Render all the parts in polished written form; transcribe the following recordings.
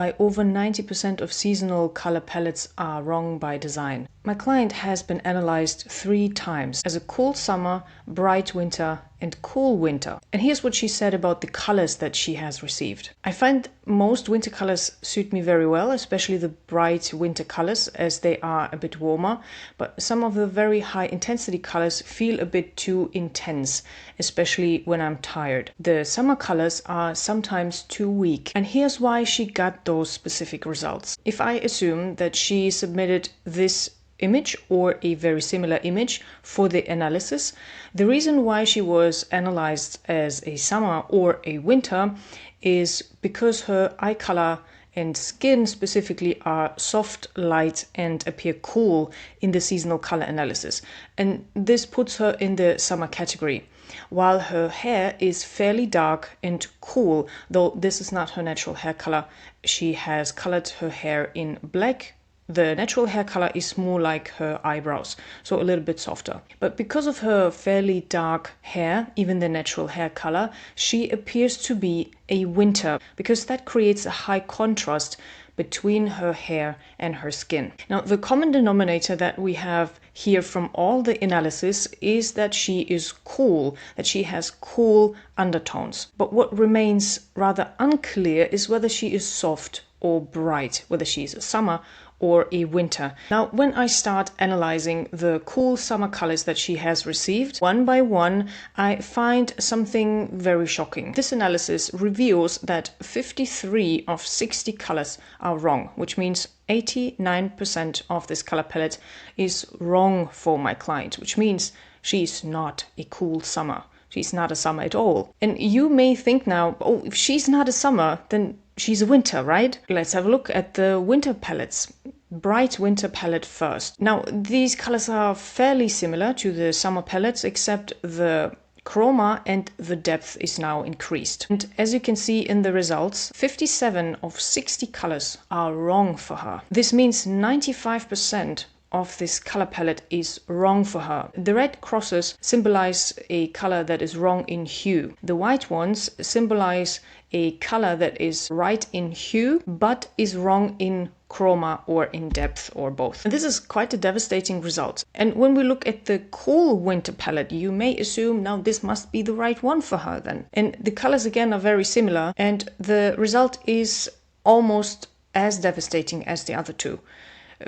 By over 90% of seasonal color palettes are wrong by design. My client has been analyzed 3 times as a cool summer, bright winter, and cool winter. And here's what she said about the colors that she has received. I find most winter colors suit me very well, especially the bright winter colors as they are a bit warmer, but some of the very high intensity colors feel a bit too intense, especially when I'm tired. The summer colors are sometimes too weak, and here's why she got those specific results. If I assume that she submitted this image or a very similar image for the analysis, the reason why she was analyzed as a summer or a winter is because her eye color and skin specifically are soft, light, and appear cool in the seasonal color analysis. And this puts her in the summer category, while her hair is fairly dark and cool, though this is not her natural hair color. She has colored her hair in black. The natural hair color is more like her eyebrows, so a little bit softer. But because of her fairly dark hair, even the natural hair color, she appears to be a winter, because that creates a high contrast between her hair and her skin. Now, the common denominator that we have here from all the analysis is that she is cool, that she has cool undertones. But what remains rather unclear is whether she is soft or bright, whether she is a summer or a winter. Now, when I start analyzing the cool summer colors that she has received, one by one, I find something very shocking. This analysis reveals that 53 of 60 colors are wrong, which means 89% of this color palette is wrong for my client, which means she's not a cool summer. She's not a summer at all. And you may think now, oh, if she's not a summer, then she's a winter, right? Let's have a look at the winter palettes. Bright winter palette first. Now, these colors are fairly similar to the summer palettes, except the chroma and the depth is now increased. And as you can see in the results, 57 of 60 colors are wrong for her. This means 95% of this color palette is wrong for her. The red crosses symbolize a color that is wrong in hue. The white ones symbolize a color that is right in hue but is wrong in chroma or in depth or both. And this is quite a devastating result. And when we look at the cool winter palette, you may assume now this must be the right one for her then. And the colors again are very similar, and the result is almost as devastating as the other two.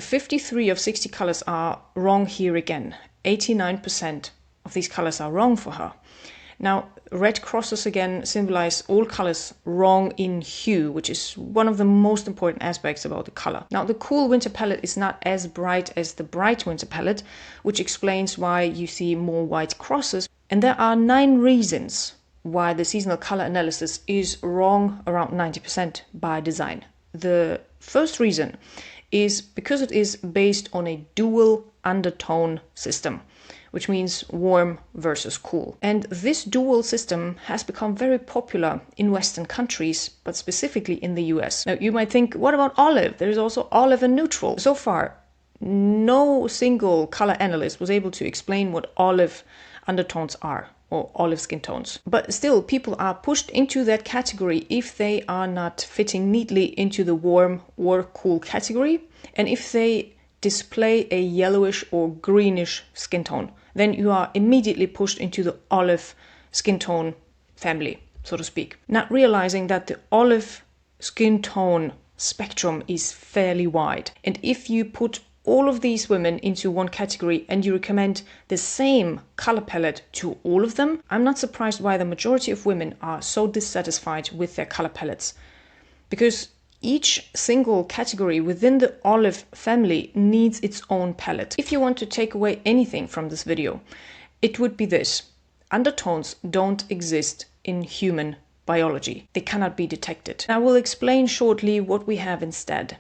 53 of 60 colors are wrong here again. 89% of these colors are wrong for her. Now, red crosses again symbolize all colors wrong in hue, which is one of the most important aspects about the color. Now, the cool winter palette is not as bright as the bright winter palette, which explains why you see more white crosses. And there are 9 reasons why the seasonal color analysis is wrong around 90% by design. The first reason is because it is based on a dual undertone system, which means warm versus cool. And this dual system has become very popular in Western countries, but specifically in the US. Now, you might think, what about olive? There is also olive and neutral. So far, no single color analyst was able to explain what olive undertones are, or olive skin tones. But still, people are pushed into that category if they are not fitting neatly into the warm or cool category, and if they display a yellowish or greenish skin tone, then you are immediately pushed into the olive skin tone family, so to speak. Not realizing that the olive skin tone spectrum is fairly wide. And if you put all of these women into one category and you recommend the same color palette to all of them, I'm not surprised why the majority of women are so dissatisfied with their color palettes. Because each single category within the olive family needs its own palette. If you want to take away anything from this video, it would be this: undertones don't exist in human biology. They cannot be detected. I will explain shortly what we have instead.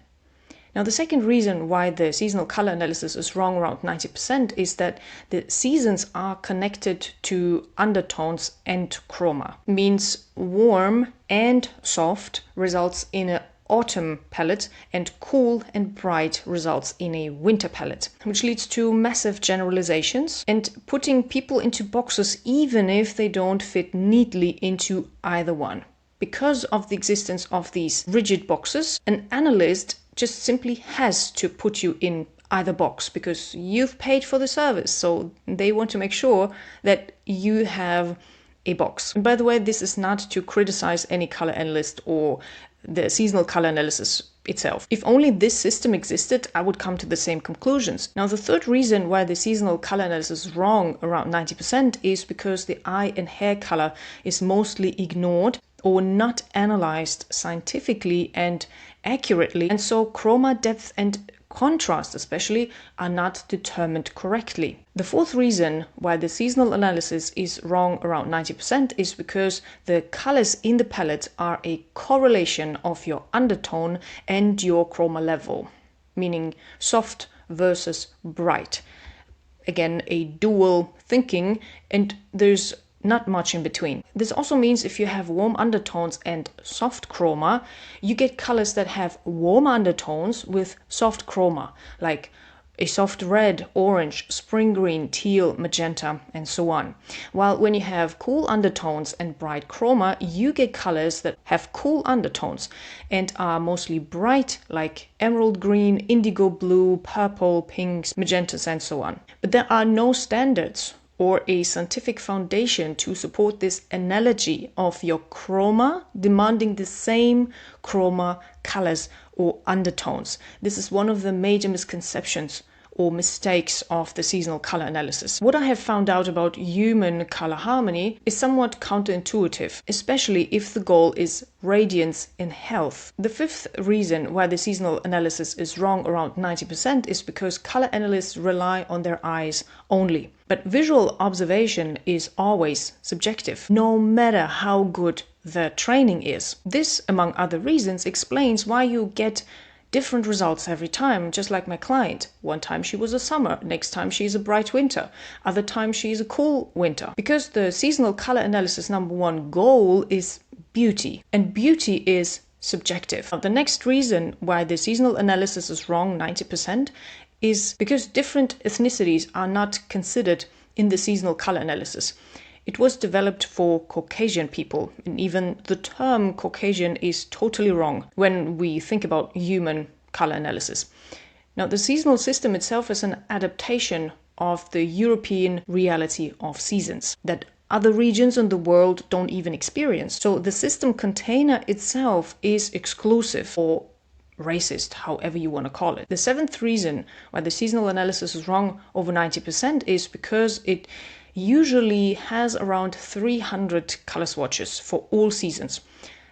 Now, the second reason why the seasonal color analysis is wrong around 90% is that the seasons are connected to undertones and chroma. Means warm and soft results in an autumn palette, and cool and bright results in a winter palette, which leads to massive generalizations and putting people into boxes even if they don't fit neatly into either one. because of the existence of these rigid boxes, an analyst just simply has to put you in either box because you've paid for the service. So they want to make sure that you have a box. And by the way, this is not to criticize any color analyst or the seasonal color analysis itself. If only this system existed, I would come to the same conclusions. Now, the third reason why the seasonal color analysis is wrong around 90% is because the eye and hair color is mostly ignored or not analyzed scientifically and accurately. And so chroma depth and contrast especially are not determined correctly. The fourth reason why the seasonal analysis is wrong around 90% is because the colors in the palette are a correlation of your undertone and your chroma level, meaning soft versus bright. Again, a dual thinking, and there's not much in between. This also means if you have warm undertones and soft chroma, you get colors that have warm undertones with soft chroma, like a soft red, orange, spring green, teal, magenta, and so on. While when you have cool undertones and bright chroma, you get colors that have cool undertones and are mostly bright, like emerald green, indigo blue, purple, pinks, magentas, and so on. But there are no standards or a scientific foundation to support this analogy of your chroma demanding the same chroma colors or undertones. This is one of the major misconceptions or mistakes of the seasonal color analysis. What I have found out about human color harmony is somewhat counterintuitive, especially if the goal is radiance and health. The fifth reason why the seasonal analysis is wrong around 90% is because color analysts rely on their eyes only. But visual observation is always subjective, no matter how good the training is. This, among other reasons, explains why you get different results every time, just like my client. One time she was a summer, next time she's a bright winter, other time she's a cool winter. Because the seasonal color analysis number one goal is beauty, and beauty is subjective. The next reason why the seasonal analysis is wrong 90% is because different ethnicities are not considered in the seasonal color analysis. It was developed for Caucasian people, and even the term Caucasian is totally wrong when we think about human color analysis. Now, the seasonal system itself is an adaptation of the European reality of seasons that other regions in the world don't even experience. So the system container itself is exclusive or racist, however you want to call it. The seventh reason why the seasonal analysis is wrong over 90% is because it usually has around 300 color swatches for all seasons.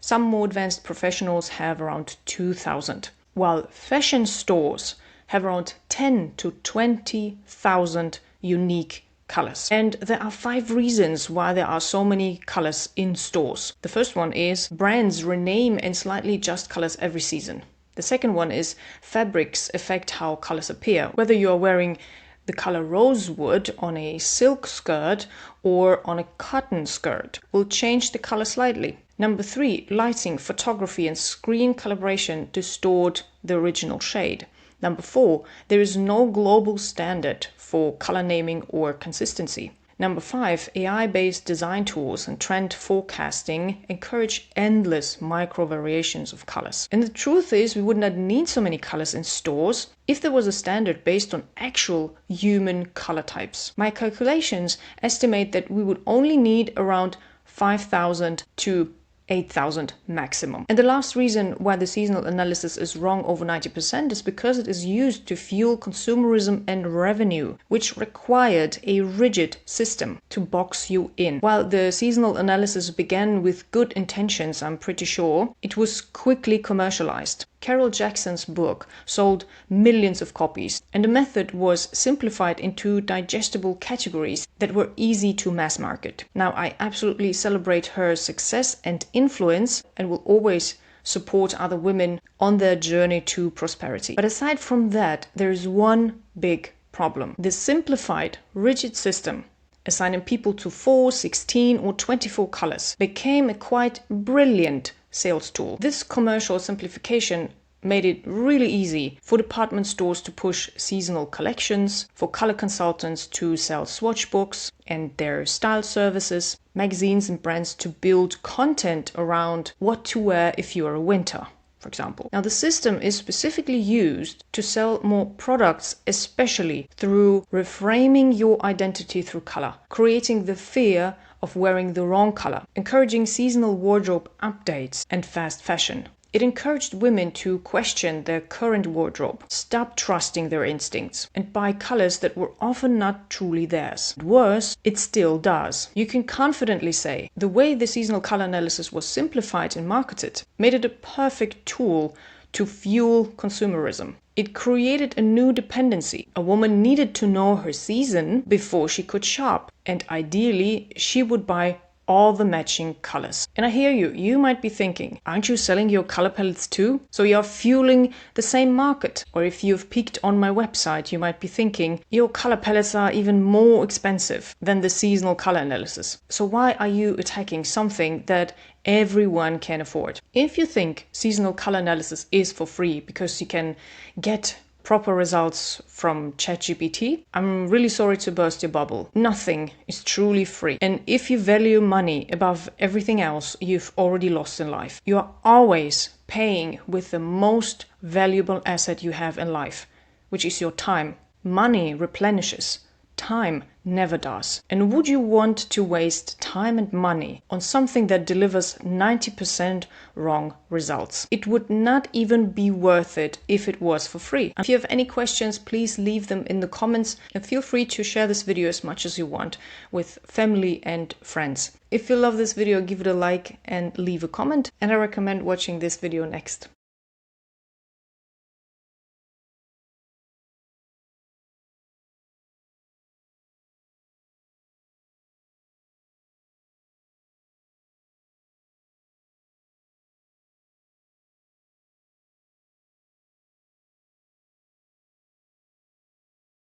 Some more advanced professionals have around 2,000, while fashion stores have around 10 to 20,000 unique colors. And there are 5 reasons why there are so many colors in stores. The first one is brands rename and slightly adjust colors every season. The second one is fabrics affect how colors appear. Whether you are wearing the color rosewood on a silk skirt or on a cotton skirt will change the color slightly. Number 3, lighting, photography, and screen calibration distort the original shade. Number 4, there is no global standard for color naming or consistency. Number 5, AI-based design tools and trend forecasting encourage endless micro variations of colors. And the truth is, we would not need so many colors in stores if there was a standard based on actual human color types. My calculations estimate that we would only need around 5,000 to 8,000 maximum. And the last reason why the seasonal analysis is wrong over 90% is because it is used to fuel consumerism and revenue, which required a rigid system to box you in. While the seasonal analysis began with good intentions, I'm pretty sure, it was quickly commercialized. Carol Jackson's book sold millions of copies, and the method was simplified into digestible categories that were easy to mass market. Now, I absolutely celebrate her success and influence and will always support other women on their journey to prosperity. But aside from that, there is one big problem. The simplified, rigid system assigning people to 4, 16, or 24 colors became a quite brilliant sales tool. This commercial simplification made it really easy for department stores to push seasonal collections, for color consultants to sell swatch books and their style services, magazines and brands to build content around what to wear if you are a winter, for example. Now, the system is specifically used to sell more products, especially through reframing your identity through color, creating the fear of wearing the wrong color, encouraging seasonal wardrobe updates and fast fashion. It encouraged women to question their current wardrobe, stop trusting their instincts, and buy colors that were often not truly theirs. Worse, it still does. You can confidently say the way the seasonal color analysis was simplified and marketed made it a perfect tool to fuel consumerism. It created a new dependency. A woman needed to know her season before she could shop, and ideally, she would buy all the matching colors. And I hear you. You might be thinking, aren't you selling your color palettes too? So you're fueling the same market. Or if you've peeked on my website, you might be thinking, your color palettes are even more expensive than the seasonal color analysis. So why are you attacking something that everyone can afford? If you think seasonal color analysis is for free because you can get proper results from ChatGPT, I'm really sorry to burst your bubble. Nothing is truly free. And if you value money above everything else you've already lost in life, you are always paying with the most valuable asset you have in life, which is your time. Money replenishes. Time never does. And would you want to waste time and money on something that delivers 90% wrong results? It would not even be worth it if it was for free. If you have any questions, please leave them in the comments and feel free to share this video as much as you want with family and friends. If you love this video, give it a like and leave a comment, and I recommend watching this video next.